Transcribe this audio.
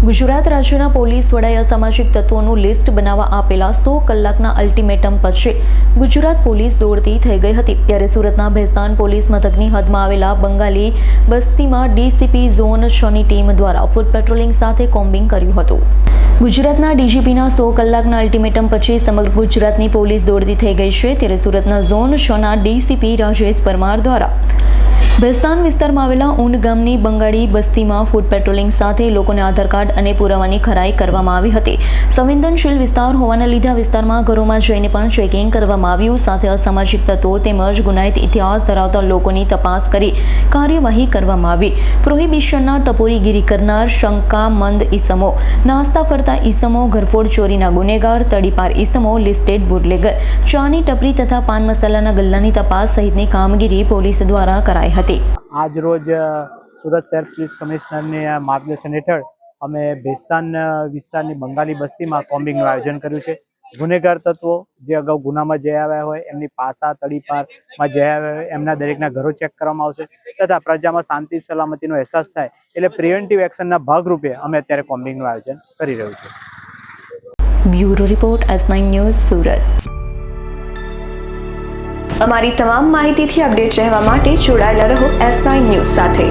ગુજરાત રાજ્યના પોલીસ વડાએ અસામાજિક તત્વોનું લિસ્ટ બનાવવા આપેલા 100 કલાકના અલ્ટિમેટમ પછી ગુજરાત પોલીસ દોડતી થઈ ગઈ હતી। ત્યારે સુરતના ભેસ્તાન પોલીસ મથકની હદમાં આવેલા બંગાળી બસ્તીમાં ડીસીપી ઝોન 6ની ટીમ દ્વારા ફૂટ પેટ્રોલિંગ સાથે કોમ્બિંગ કર્યું હતું। ગુજરાતના ડીજીપીના 100 કલાકના અલ્ટિમેટમ પછી સમગ્ર ગુજરાતની પોલીસ દોડતી થઈ ગઈ છે। ત્યારે સુરતના ઝોન 6ના ડીસીપી રાજેશ પરમાર દ્વારા ભેસ્તાન વિસ્તારમાં આવેલા ઊંડ ગામની બંગાળી બસ્તીમાં ફૂટ પેટ્રોલિંગ સાથે લોકોને આધાર કાર્ડ અને પુરાવાની ખરાઈ કરવામાં આવી હતી। સંવેદનશીલ વિસ્તાર હોવાના લીધે આ વિસ્તારમાં ઘરોમાં જઈને પણ ચેકિંગ કરવામાં આવ્યું। સાથે અસામાજિક તત્વો તેમજ ગુનાહિત ઇતિહાસ ધરાવતા લોકોની તપાસ કરી કાર્યવાહી કરવામાં આવી। પ્રોહિબિશનના ટપોરીગીરી કરનાર, શંકામંદ ઈસમો, નાસ્તા ફરતા ઈસમો, ઘરફોડ ચોરીના ગુનેગાર, તડીપાર ઈસમો, લિસ્ટેડ બુટલેગર, ચાની ટપરી તથા પાન મસાલાના ગલ્લાની તપાસ સહિતની કામગીરી પોલીસ દ્વારા કરાઈ હતી। આજ રોજ સુરત શહેર પોલીસ કમિશનરની માર્ગદર્શન હેઠળ અમે ભેસ્તાન વિસ્તારની બંગાળી બસ્તીમાં કોમ્બિંગનું આયોજન કર્યું છે। ગુનેગાર તત્વો જે અગાઉ ગુનામાં જઈ આવ્યા હોય, એમની પાસા તડીપારમાં જઈ આવ્યા હોય, એમના દરેકના ઘરો ચેક કરવામાં આવશે તથા પ્રજામાં શાંતિ સલામતીનો અહેસાસ થાય એટલે પ્રિવેન્ટિવ એક્શનના ભાગરૂપે અમે અત્યારે કોમ્બિંગનું આયોજન કરી રહ્યું છે। Bureau report S9 news Surat. અમારી તમામ માહિતીથી અપડેટ રહેવા માટે જોડાયેલા રહો S9 ન્યૂઝ સાથે।